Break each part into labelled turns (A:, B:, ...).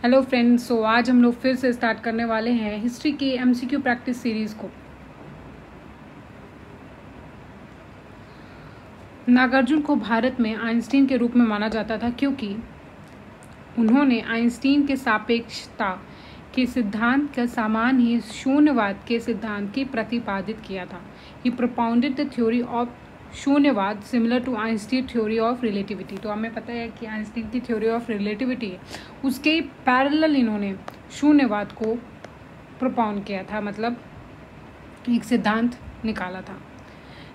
A: Hello friends, सो आज हम लोग फिर से स्टार्ट करने वाले हैं हिस्ट्री की एमसीक्यू प्रैक्टिस सीरीज़ को। नागार्जुन को भारत में आइंस्टीन के रूप में माना जाता था क्योंकि उन्होंने आइंस्टीन के सापेक्षता के सिद्धांत के समान ही शून्यवाद के सिद्धांत की प्रतिपादित किया था। He propounded the theory of Shunyavada similar to Einstein theory of relativity. तो हमें पता है कि आइंस्टीन की थ्योरी ऑफ रिलेटिविटी है, उसके पैरेलल इन्होंने शून्यवाद को प्रोपाउंड किया था, मतलब एक सिद्धांत निकाला था।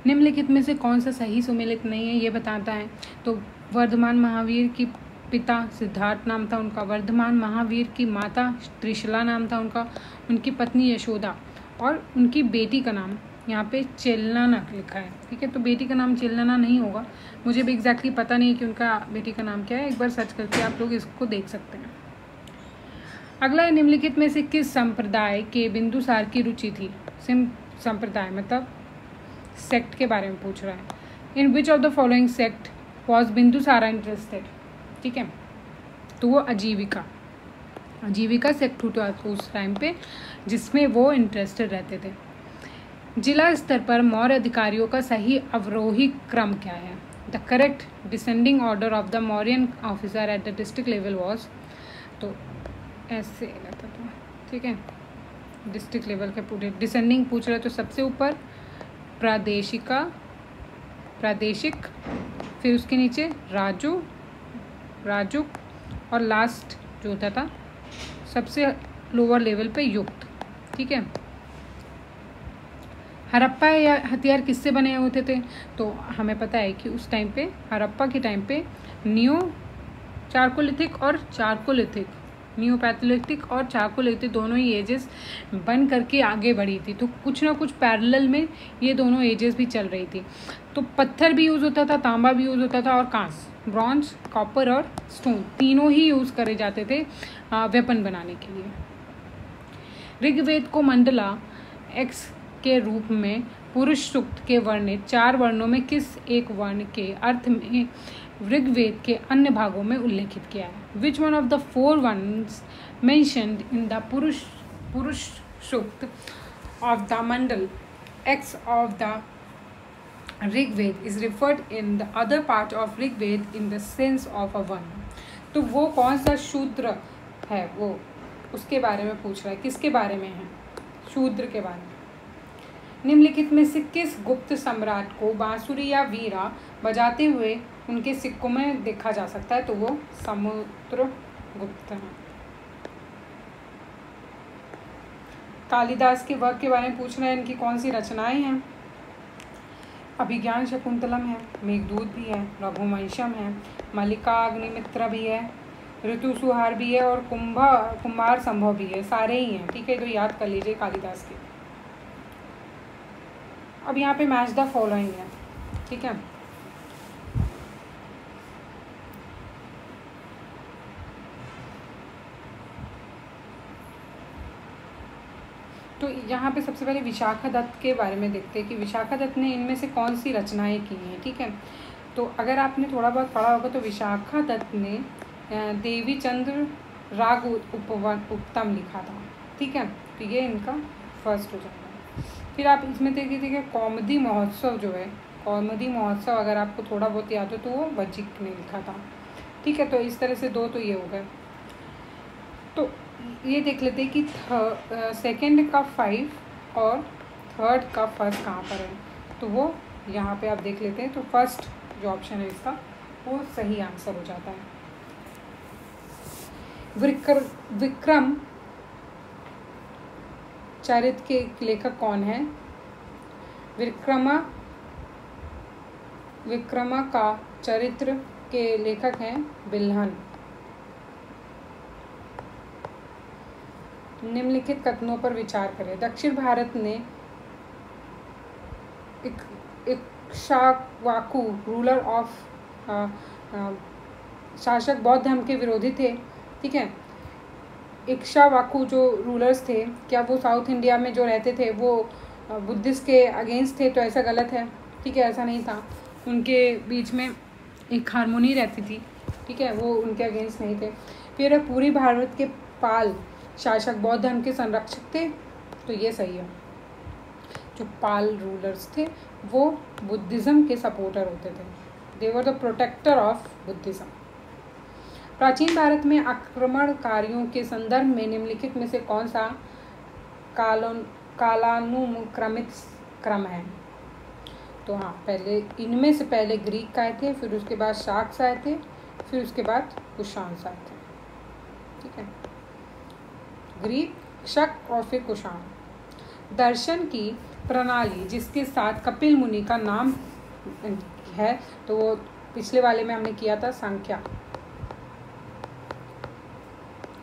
A: निम्नलिखित में से कौन सा सही सुमेलित नहीं है ये बताता है। तो वर्धमान महावीर की पिता सिद्धार्थ नाम था उनका, वर्धमान महावीर की माता त्रिशला नाम था उनका, उनकी पत्नी यशोदा और उनकी बेटी का नाम यहाँ पे चेलनाना लिखा है। ठीक है, तो बेटी का नाम चेलनाना नहीं होगा, मुझे भी एग्जैक्टली पता नहीं है कि उनका बेटी का नाम क्या है, एक बार सर्च करके आप लोग इसको देख सकते हैं। अगला है, निम्नलिखित में से किस संप्रदाय के बिंदुसार की रुचि थी। संप्रदाय मतलब सेक्ट के बारे में पूछ रहा है। In which of the following sect was Bindusara interested. ठीक है, तो वो आजीविका सेक्ट हुआ उस टाइम पे जिसमें वो इंटरेस्टेड रहते थे। जिला स्तर पर मौर्य अधिकारियों का सही अवरोही क्रम क्या है। The correct descending order of the Mauryan officer at the district level was, तो ऐसे रहता था। ठीक है, डिस्ट्रिक्ट लेवल के पूरे डिसेंडिंग पूछ रहे तो सबसे ऊपर प्रादेशिक, फिर उसके नीचे राजुक और लास्ट जो होता था सबसे लोअर लेवल पे युक्त। ठीक है, हड़प्पा या हथियार किससे बने होते थे। तो हमें पता है कि उस टाइम पे हड़प्पा के टाइम पे नियोपैथोलिथिक और चारकोलिथिक दोनों ही एजेस बन करके आगे बढ़ी थी। तो कुछ ना कुछ पैरेलल में ये दोनों एजेस भी चल रही थी। तो पत्थर भी यूज़ होता था, तांबा भी यूज़ होता था और कांस, ब्रॉन्ज, कॉपर और स्टोन तीनों ही यूज़ करे जाते थे वेपन बनाने के लिए। ऋग्वेद को मंडला एक्स के रूप में पुरुष सूक्त के वर्णित 4 वर्णों में किस एक वर्ण के अर्थ में ऋग्वेद के अन्य भागों में उल्लेखित किया है। Which one of the 4 words mentioned in the Purusha Sukta of the Mandala X of the Rigveda is referred in the other part of Rigveda in the sense of a varna. तो वो कौन सा शूद्र है, वो उसके बारे में पूछ रहा है। किसके बारे में है? शूद्र के बारे में। निम्नलिखित में से किस गुप्त सम्राट को बांसुरी या वीणा बजाते हुए उनके सिक्कों में देखा जा सकता है। तो वो समुद्रगुप्त हैं। कालिदास के वर्क के बारे में पूछ रहे हैं, इनकी कौन सी रचनाएं हैं। अभिज्ञान शकुंतलम है, मेघदूत भी है, रघुवंशम है, मल्लिका अग्निमित्र भी है, ऋतुसुहार भी है और कुम्भार संभव भी है, सारे ही हैं। ठीक है, तो याद कर लीजिए कालिदास के। अब यहाँ पे मैच द फॉलोइंग है। ठीक है, तो यहाँ पे सबसे पहले विशाखा दत्त के बारे में देखते हैं कि विशाखा दत्त ने इनमें से कौन सी रचनाएं की हैं। ठीक है, तो अगर आपने थोड़ा बहुत पढ़ा होगा तो विशाखा दत्त ने देवी चंद्र राग उपतम लिखा था। ठीक है, तो ये इनका फर्स्ट हो जाता है। फिर आप इसमें देखिए कौमुदी महोत्सव जो है, कौमुदी महोत्सव अगर आपको थोड़ा बहुत याद हो तो वो वज्जिक ने लिखा था। ठीक है, तो इस तरह से 2 तो ये हो गए। तो ये देख लेते हैं कि सेकंड का 5 और थर्ड का फर्स्ट कहाँ पर है। तो वो यहाँ पे आप देख लेते हैं, तो फर्स्ट जो ऑप्शन है इसका वो सही आंसर हो जाता है। विक्रम चरित्र के लेखक कौन है। विक्रमा का चरित्र के लेखक हैं बिल्हन। निम्नलिखित कथनों पर विचार करें। दक्षिण भारत ने इक्ष्वाकु रूलर ऑफ शासक बौद्ध धर्म के विरोधी थे। ठीक है, इक्ष्वाकु जो रूलर्स थे, क्या वो साउथ इंडिया में जो रहते थे वो बुद्धिस्ट के अगेंस्ट थे। तो ऐसा गलत है। ठीक है, ऐसा नहीं था, उनके बीच में एक हारमोनी रहती थी। ठीक है, वो उनके अगेंस्ट नहीं थे। फिर पूरी भारत के पाल शासक बौद्ध धर्म के संरक्षक थे, तो ये सही है। जो पाल रूलर्स थे वो बुद्धिज़्म के सपोर्टर होते थे, they were the protector of Buddhism. प्राचीन भारत में आक्रमणकारियों के संदर्भ में निम्नलिखित में से कौन सा कालानुक्रमित क्रम है? तो हाँ, पहले इनमें से पहले ग्रीक आए थे, फिर उसके बाद शाक्स आए थे, फिर उसके बाद कुषाण आए थे। ठीक है, ग्रीक, शक और फिर कुषाण। दर्शन की प्रणाली जिसके साथ कपिल मुनि का नाम है, तो वो पिछले वाले में हमने किया था सांख्या।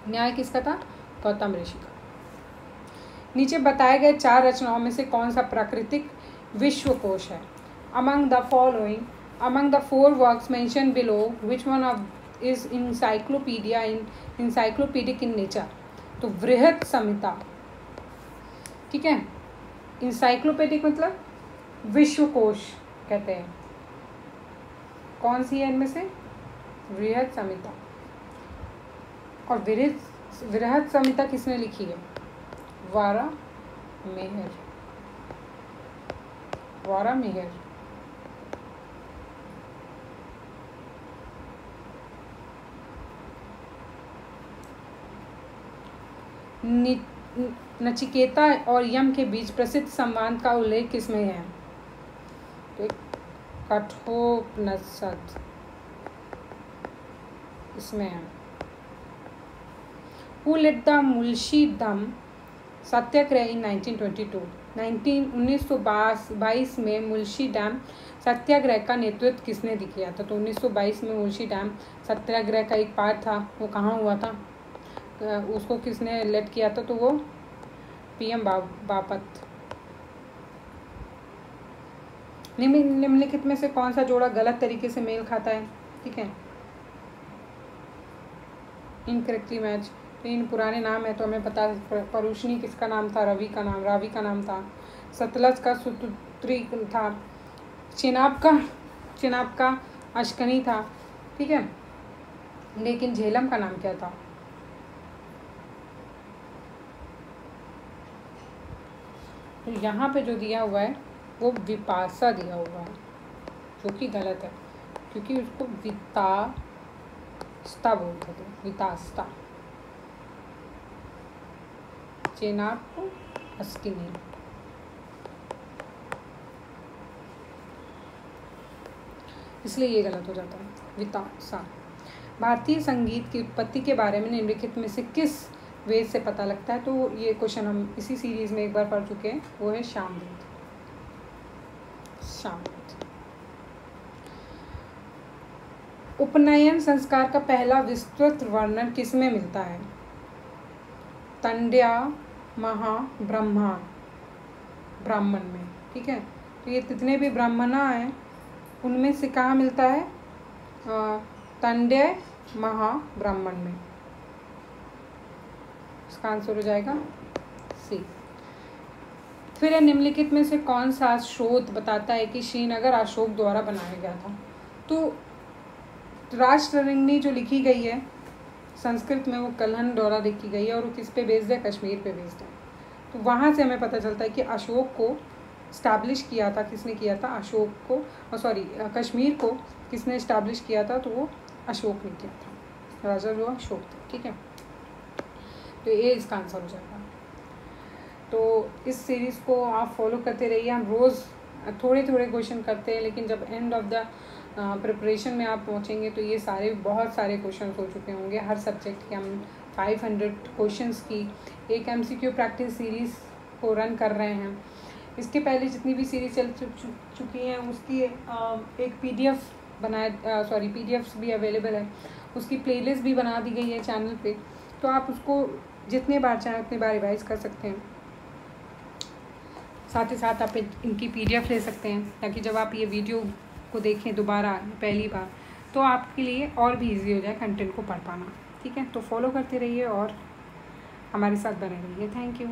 A: न्याय किसका था? गौतम ऋषि का। नीचे बताए गए 4 रचनाओं में से कौन सा प्राकृतिक विश्वकोश है? Among the following, among the 4 works mentioned below, which one of is encyclopedic in nature? तो वृहत संहिता। ठीक है, इंसाइक्लोपीडिक मतलब विश्वकोश कहते हैं। कौन सी है इनमें से? वृहत संहिता। और वृहत संहिता किसने लिखी है? वारामेहर। नचिकेता और यम के बीच प्रसिद्ध संवाद का उल्लेख किसमें है? तो कठोपनिषद इसमें है। Who led the मुल्शी दम सत्याग्रह इन 1922? 1922 में मुल्शी डैम सत्याग्रह का नेतृत्व किसने किया था? तो 1922 में मुल्शी डैम सत्याग्रह का एक पार्ट था, वो कहाँ हुआ था? उसको किसने लेड किया था? तो वो PM बापत। निम्नलिखित में से कौन सा जोड़ा गलत तरीके से मेल खाता है? ठीक है, इनकरेक्टली मैच। तो इन पुराने नाम है तो हमें पता है। परुष्णी किसका नाम था? रावी का नाम था। सतलज का सुतुत्री था। चिनाब का अश्कनी था। ठीक है, लेकिन झेलम का नाम क्या था? तो यहाँ पे जो दिया हुआ है वो विपासा दिया हुआ है, जो कि गलत है, क्योंकि उसको वितास्ता बोलते थे। वितास्ता। चेनाब को अस्किनी। इसलिए ये गलत हो जाता है, वितासा। भारतीय संगीत की उत्पत्ति के बारे में निम्नलिखित में से किस वेद से पता लगता है? तो ये क्वेश्चन हम इसी सीरीज में एक बार पढ़ चुके हैं, वो है सामवेद। उपनयन संस्कार का पहला विस्तृत वर्णन किसमें मिलता है? तंड्या ब्राह्मण में। ठीक है, तो ये जितने भी ब्राह्मणा हैं उनमें से कहाँ मिलता है? तंड्य महाब्राह्मण में। इसका आंसर हो जाएगा सी। फिर निम्नलिखित में से कौन सा शोध बताता है कि श्रीनगर अशोक द्वारा बनाया गया था? तो राष्ट्ररंगिणी जो लिखी गई है संस्कृत में, वो कल्हण द्वारा लिखी गई है और वो किस पे बेस्ड है? कश्मीर पे बेस्ड है। तो वहाँ से हमें पता चलता है कि अशोक को इस्टेब्लिश किया था, किसने किया था? अशोक को, कश्मीर को किसने इस्टेब्लिश किया था? तो वो अशोक ने किया था, राजा जो अशोक थे। ठीक है, तो ये इसका आंसर हो जाएगा। तो इस सीरीज़ को आप फॉलो करते रहिए। हम रोज़ थोड़े थोड़े क्वेश्चन करते हैं, लेकिन जब एंड ऑफ द प्रिपरेशन में आप पहुंचेंगे तो ये बहुत सारे क्वेश्चन हो चुके होंगे। हर सब्जेक्ट के हम 500 क्वेश्चंस की एक MCQ प्रैक्टिस सीरीज़ को रन कर रहे हैं। इसके पहले जितनी भी सीरीज़ चल चुकी हैं उसकी एक PDFs भी अवेलेबल है, उसकी प्लेलिस्ट भी बना दी गई है चैनल पे, तो आप उसको जितने बार चाहें उतने बार रिवाइज कर सकते हैं। साथ ही साथ आप इनकी PDF ले सकते हैं, ताकि जब आप ये वीडियो को देखें दोबारा पहली बार तो आपके लिए और भी इजी हो जाए कंटेंट को पढ़ पाना। ठीक है, तो फॉलो करते रहिए और हमारे साथ बने रहिए। Thank you.